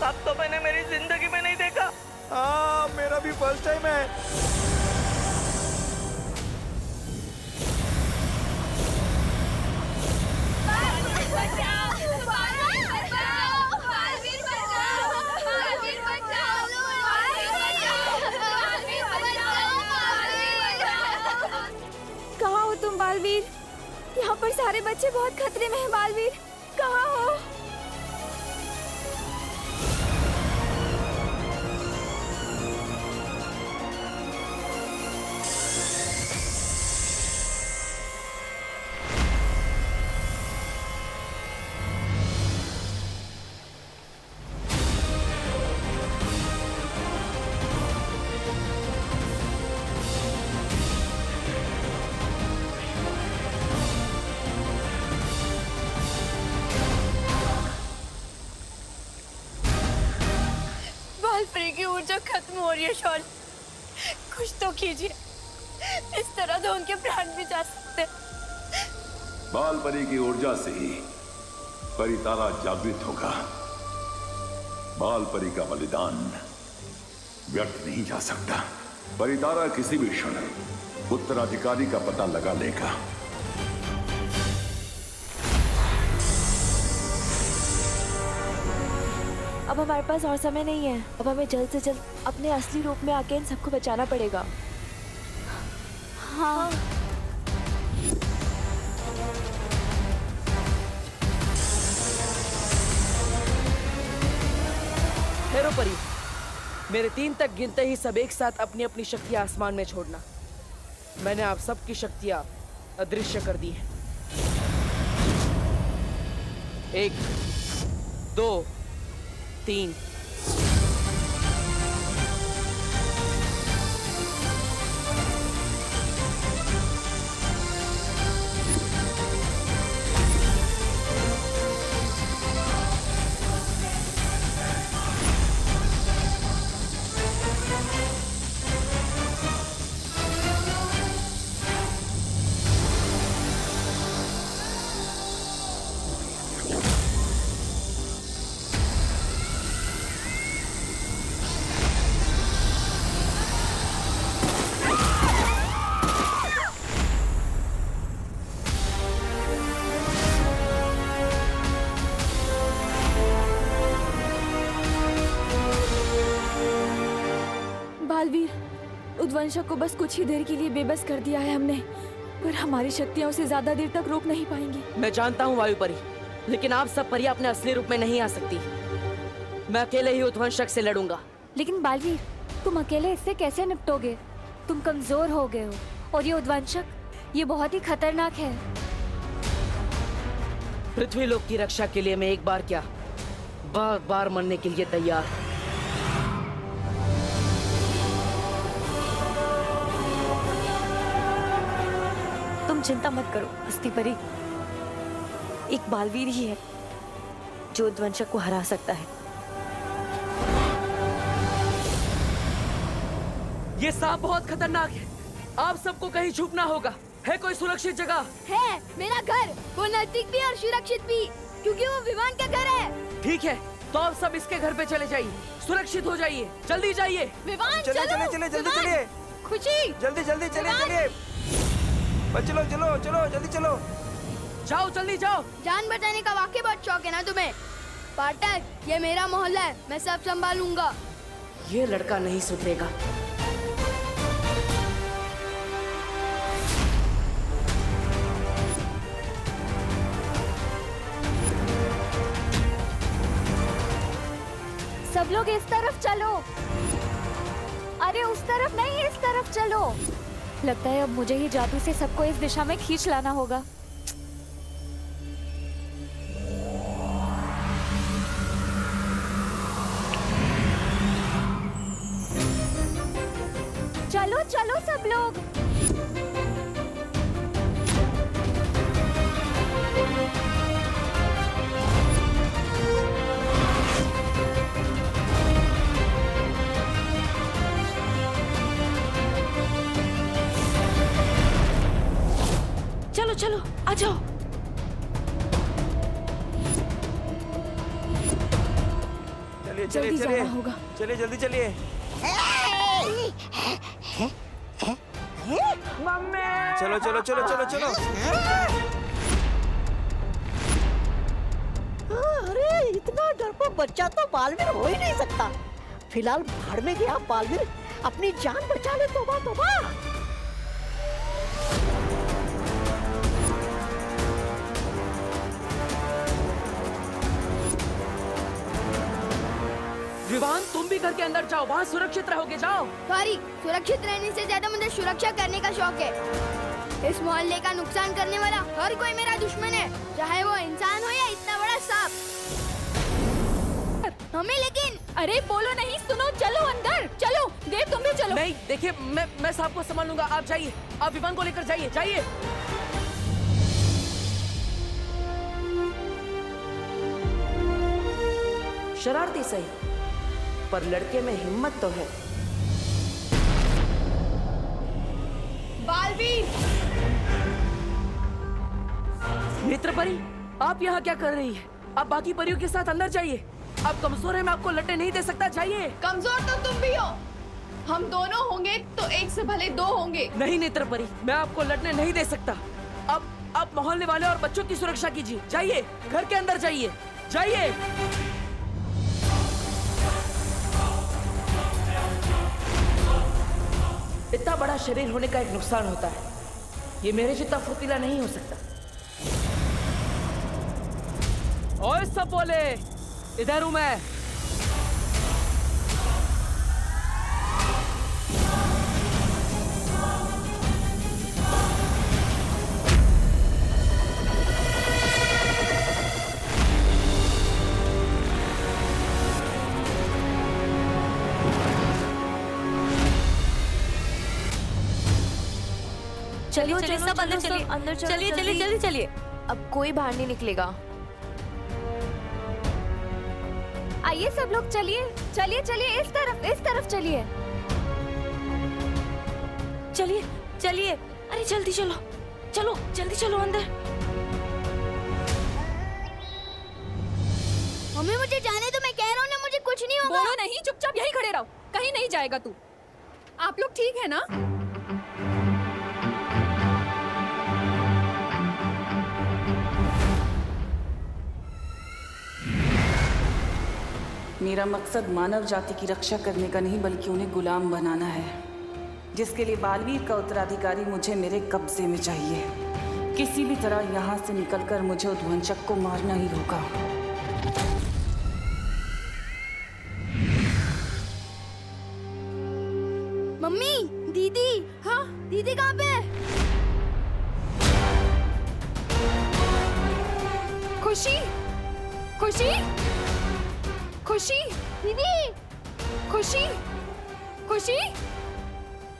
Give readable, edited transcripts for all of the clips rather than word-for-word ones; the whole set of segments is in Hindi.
सांप तो मैंने मेरी जिंदगी में नहीं देखा। हाँ, मेरा भी फर्स्ट टाइम है। कहाँ हो तुम बालवीर? यहाँ पर सारे बच्चे बहुत खतरे में हैं बालवीर, कहाँ हो? बालपरी की ऊर्जा खत्म हो रही है शौर्य, कुछ तो कीजिए, इस तरह तो उनके प्राण भी जा सकते। बालपरी की ऊर्जा से ही परितारा जागृत होगा। बालपरी का बलिदान व्यर्थ नहीं जा सकता। परितारा किसी भी क्षण उत्तराधिकारी का पता लगा लेगा। अब हमारे पास और समय नहीं है। अब हमें जल्द से जल्द अपने असली रूप में आके इन सबको बचाना पड़ेगा। हाँ। ठहरो परी, मेरे 3 तक गिनते ही सब एक साथ अपनी अपनी शक्तियां आसमान में छोड़ना। मैंने आप सबकी शक्तियां अदृश्य कर दी हैं। 1, 2, 3। बालवीर, उद्वंशक को बस कुछ ही देर के लिए बेबस कर दिया है हमने, पर हमारी शक्तियां उसे ज्यादा देर तक रोक नहीं पाएंगी। मैं जानता हूँ वायुपरी, लेकिन आप सब परियां अपने असली रूप में नहीं आ सकती। मैं अकेले ही उद्वंशक से लड़ूंगा। लेकिन बालवीर, तुम अकेले इससे कैसे निपटोगे? तुम कमजोर हो गए हो, और ये उद्वंशक, ये बहुत ही खतरनाक है। पृथ्वी लोक की रक्षा के लिए मैं एक बार क्या, बार बार मरने के लिए तैयार। तुम चिंता मत करो हस्ती परी, एक बालवीर ही है जो उद्वंशक को हरा सकता है। ये सांप बहुत खतरनाक है, आप सबको कहीं छुपना होगा। है कोई सुरक्षित जगह? है मेरा घर, वो नजदीक भी और सुरक्षित भी, क्योंकि वो विमान का घर है। ठीक है, तो आप सब इसके घर पे चले जाइए, सुरक्षित हो जाइए, जल्दी जाइए। विमान चले चलो, चले चले, जल्दी विमान। चलिए, खुशी, जल्दी जल्दी चलिए चलिए। चलो चलो चलो, जल्दी चलो। जाओ जल्दी जाओ। जान बचाने का वाकई बहुत शौक है ना तुम्हें? पाठक, ये मेरा मोहल्ला है, मैं सब संभालूंगा। ये लड़का नहीं सुधरेगा। सब लोग इस तरफ चलो। अरे उस तरफ नहीं, इस तरफ चलो। लगता है अब मुझे ही जादू से सबको इस दिशा में खींच लाना होगा। चलो चलो सब लोग। चलो चलो आ जाओ। चलिए चलिए जल्दी चलिए जाना होगा। चलिए जल्दी चलिए। चलो चलो चलो चलो चलो। अरे इतना डरपोक बच्चा तो बालवीर हो ही नहीं सकता। फिलहाल भाड़ में गया बालवीर, अपनी जान बचा ले। तोबा तोबा। विवान, तुम भी घर के अंदर जाओ, वहाँ सुरक्षित रहोगे, जाओ। सॉरी, सुरक्षित रहने से ज्यादा मुझे सुरक्षा करने का शौक है। इस मोहल्ले का नुकसान करने वाला हर कोई मेरा दुश्मन है, चाहे वो इंसान हो या इतना बड़ा सांप। हमें लेकिन अरे बोलो नहीं, सुनो, चलो अंदर चलो। देव तुम भी चलो। नहीं, देखिए मैं सांप को संभाल लूंगा, आप जाइए, आप विवान को लेकर जाइए, जाइए। शरारती सही, पर लड़के में हिम्मत तो है। बालवीर, नेत्रपरी, आप यहाँ क्या कर रही है? आप बाकी परियों के साथ अंदर जाइए। आप कमजोर है, मैं आपको लड़ने नहीं दे सकता, जाइए। कमजोर तो तुम भी हो। हम दोनों होंगे तो एक से भले दो होंगे। नहीं नेत्रपरी, मैं आपको लड़ने नहीं दे सकता। आप मोहल्ले वाले और बच्चों की सुरक्षा कीजिए, जाइए, घर के अंदर जाइए, जाइए। इतना बड़ा शरीर होने का एक नुकसान होता है, ये मेरे जितना फुर्तीला नहीं हो सकता। ओए सब बोले, इधर हूं मैं। चलिए चलिए सब अंदर चलिए, अंदर चलिए चलिए जल्दी चलिए। अब कोई बाहर नहीं निकलेगा। आइए सब लोग, चलिए चलिए चलिए, इस तरफ चलिए। चलिए चलिए, अरे जल्दी चलो, चलो जल्दी चलो अंदर। मम्मी मुझे जाने दो, मैं कह रहा हूँ ना, मुझे कुछ नहीं होगा। बोलो नहीं, चुपचाप यहीं खड़े रहो, कहीं नहीं जाएगा तू। आप लोग ठीक है ना? मेरा मकसद मानव जाति की रक्षा करने का नहीं, बल्कि उन्हें गुलाम बनाना है, जिसके लिए बालवीर का उत्तराधिकारी मुझे मेरे कब्जे में चाहिए। किसी भी तरह यहाँ से निकलकर मुझे उद्वंचक को मारना ही होगा। मम्मी, दीदी। हाँ, दीदी कहाँ पे है? खुशी, खुशी, खुशी, दीदी। खुशी, खुशी,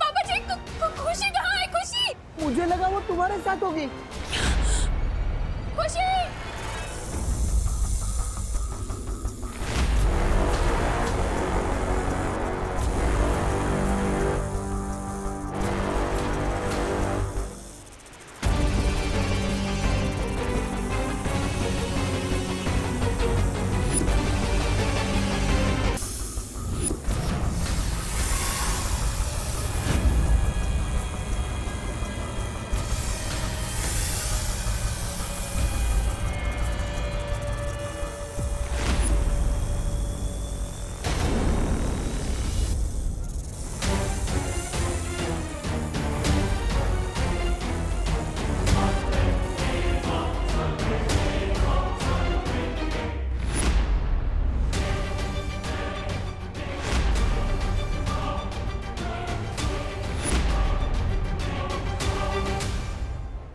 पापा जी, खुशी कहाँ है? खुशी, मुझे लगा वो तुम्हारे साथ होगी। खुशी।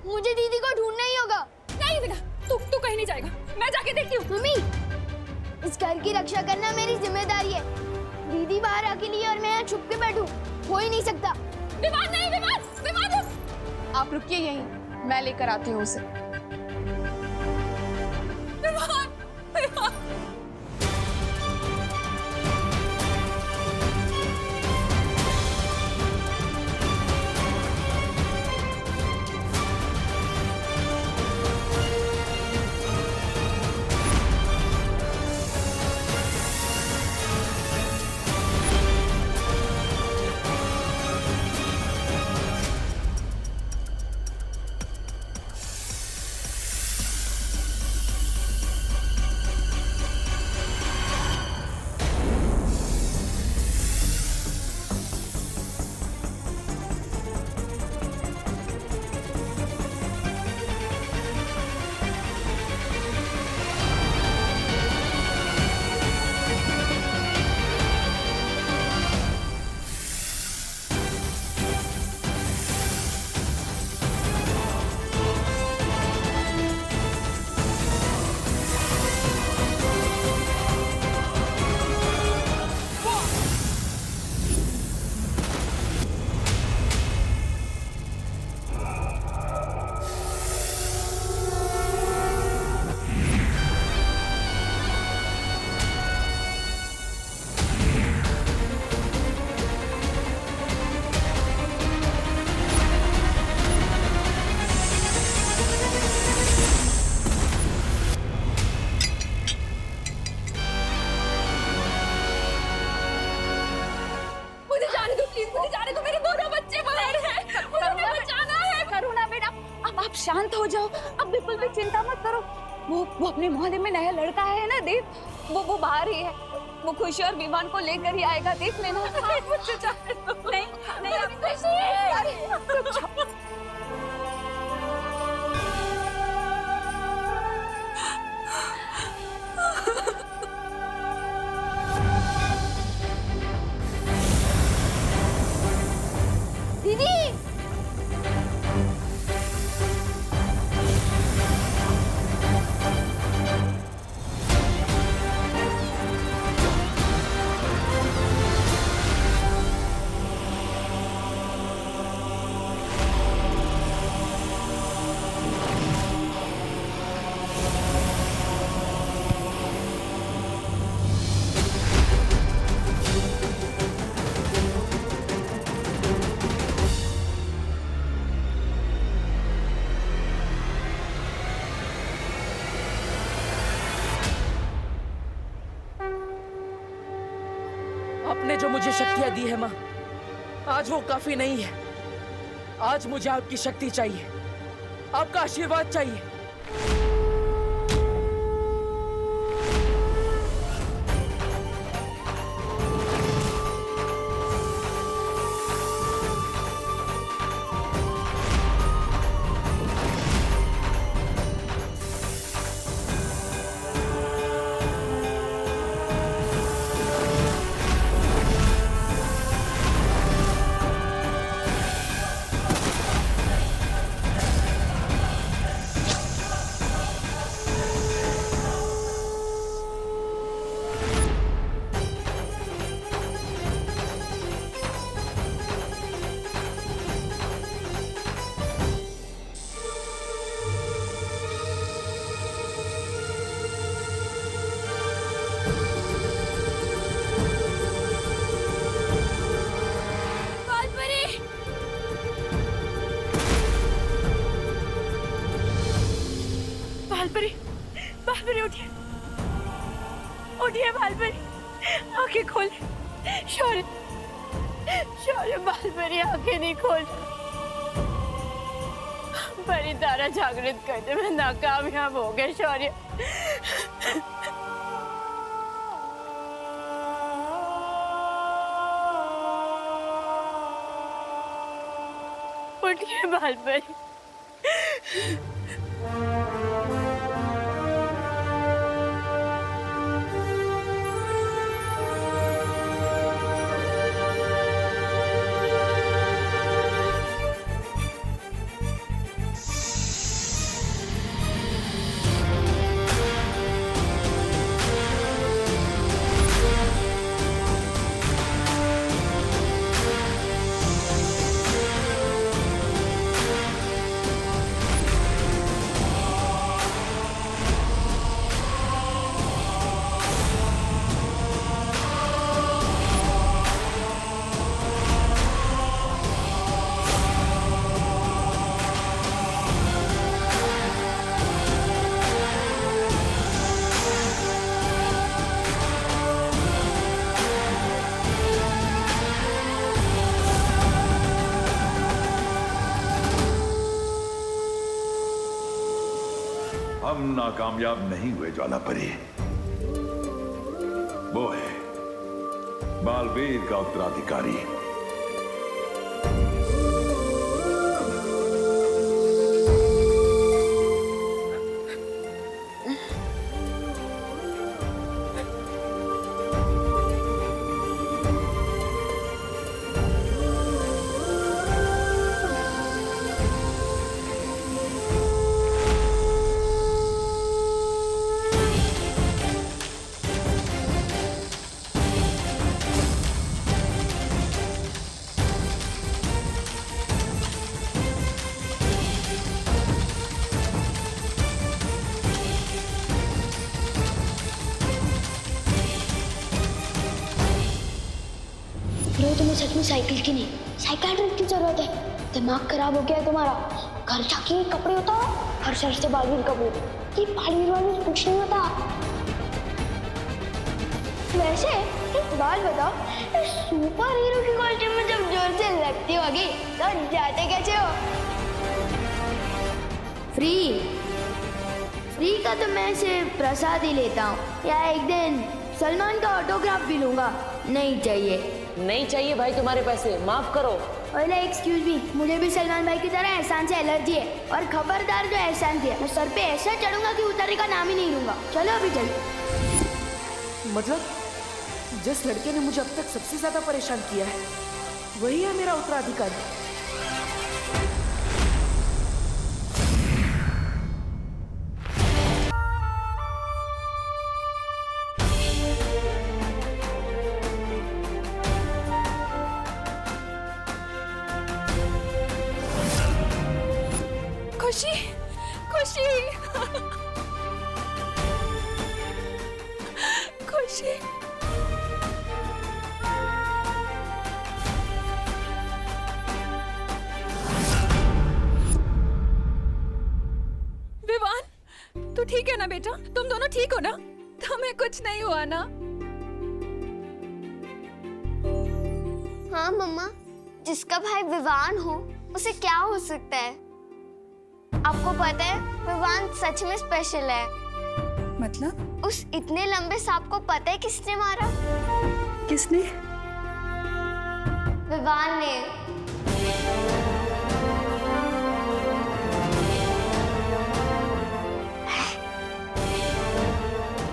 मुझे दीदी को ढूंढना ही होगा। नहीं बेटा, तू कहीं नहीं जाएगा, मैं जाके देखती हूँ। मम्मी, इस घर की रक्षा करना मेरी जिम्मेदारी है। दीदी बाहर अकेली है और मैं यहाँ छुप के बैठूं, हो ही नहीं सकता। विवाद नहीं, विवाद, विवाद। आप रुकिए यहीं, मैं लेकर आती हूँ उसे। विवाद, विवाद। वो अपने मोहल्ले में नया लड़का है ना देव, वो बाहर ही है। वो खुशी और विमान को लेकर ही आएगा, देख लेना। मुझे जाने दो। नहीं नहीं दीदी आपने जो मुझे शक्तियां दी है माँ, आज वो काफी नहीं है। आज मुझे आपकी शक्ति चाहिए, आपका आशीर्वाद चाहिए। बालपरी उठिए, उठिए बालपरी, आंखें खोल। शौर्य शौर्य, बालपरी आंखें नहीं खोल। परी तारा जागृत करने में नाकामयाब हो गए शौर्य। उठिए बालपरी। हम नाकामयाब नहीं हुए ज्वालापरी। वो है बालवीर का उत्तराधिकारी। तुम्हें सच में साइकिल की नहीं, साइकिल की जरूरत है। दिमाग खराब हो गया है तुम्हारा। घर जाके कपड़े उतारो, हर शहर से बालवीर का बोल कि बालवीर वाले कुछ नहीं होता। वैसे एक बात बताओ, सुपर हीरो की कॉस्ट्यूम में जब जोर से लगती होगी तो जाते कैसे हो? फ्री फ्री का तो मैं सिर्फ प्रसाद ही लेता हूँ, या एक दिन सलमान का ऑटोग्राफ भी लूंगा। नहीं चाहिए। नहीं चाहिए भाई तुम्हारे पैसे, माफ करो। ओले एक्सक्यूज मी, मुझे भी सलमान भाई की तरह एहसान से एलर्जी है, और खबरदार जो एहसान दिया मैं सर पे ऐसा चढ़ूंगा कि उतरने का नाम ही नहीं लूंगा। चलो अभी चलो। मतलब जिस लड़के ने मुझे अब तक सबसे ज्यादा परेशान किया है वही है मेरा उत्तराधिकारी। खुशी, खुशी, खुशी। विवान, तू ठीक है ना बेटा? तुम दोनों ठीक हो ना? तुम्हें कुछ नहीं हुआ ना? हाँ मम्मा, जिसका भाई विवान हो उसे क्या हो सकता है? आपको पता है विवान सच में स्पेशल है। मतलब? उस इतने लंबे सांप को पता है किसने मारा? किसने? विवान ने।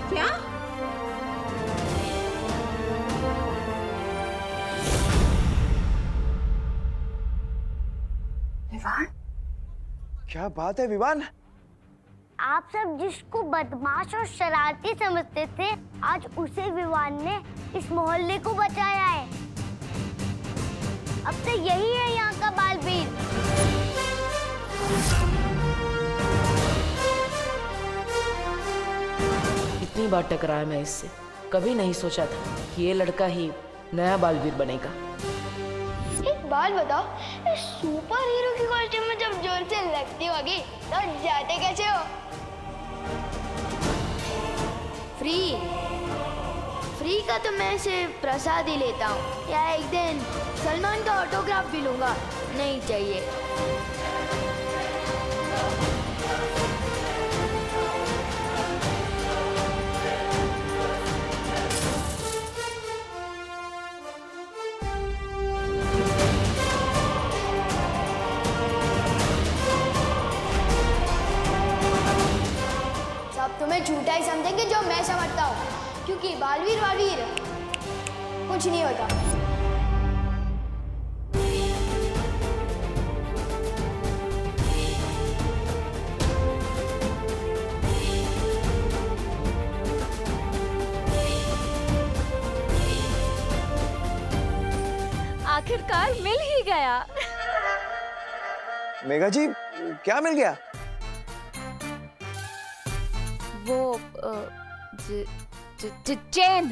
क्या? विवान, क्या बात है विवान? आप सब जिसको बदमाश और शरारती समझते थे, आज उसे विवान ने इस मोहल्ले को बचाया है। अब तो यही है यहाँ का बालवीर। इतनी बार टकराया मैं इससे, कभी नहीं सोचा था कि ये लड़का ही नया बालवीर बनेगा। एक बात बताओ, इस सुपर हीरो की कॉस्ट्यूम में जब जोर से लगती होगी तो जाते कैसे हो? फ्री का तो मैं सिर्फ प्रसाद ही लेता हूँ, या एक दिन सलमान का ऑटोग्राफ भी लूंगा। नहीं चाहिए। तुम्हें झूठा ही समझेंगे जो मैं समझता हूँ, क्योंकि बालवीर कुछ नहीं होता। आखिरकार मिल ही गया। मेघा जी, क्या मिल गया? वो चैन।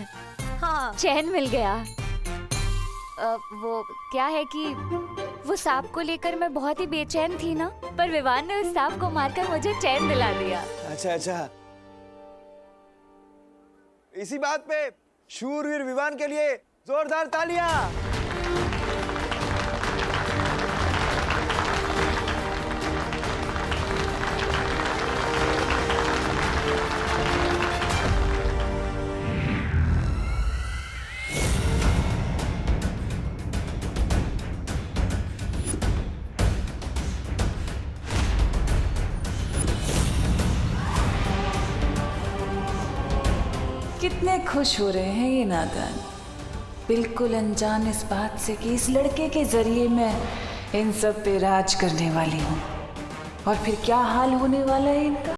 हाँ। चैन मिल गया। वो क्या है कि वो सांप को लेकर मैं बहुत ही बेचैन थी ना, पर विवान ने उस सांप को मारकर मुझे चैन दिला दिया। अच्छा अच्छा, इसी बात पे शूरवीर विवान के लिए जोरदार तालियां। कितने खुश हो रहे हैं ये नादान, बिल्कुल अनजान इस बात से कि इस लड़के के जरिए मैं इन सब पे राज करने वाली हूँ। और फिर क्या हाल होने वाला है इनका।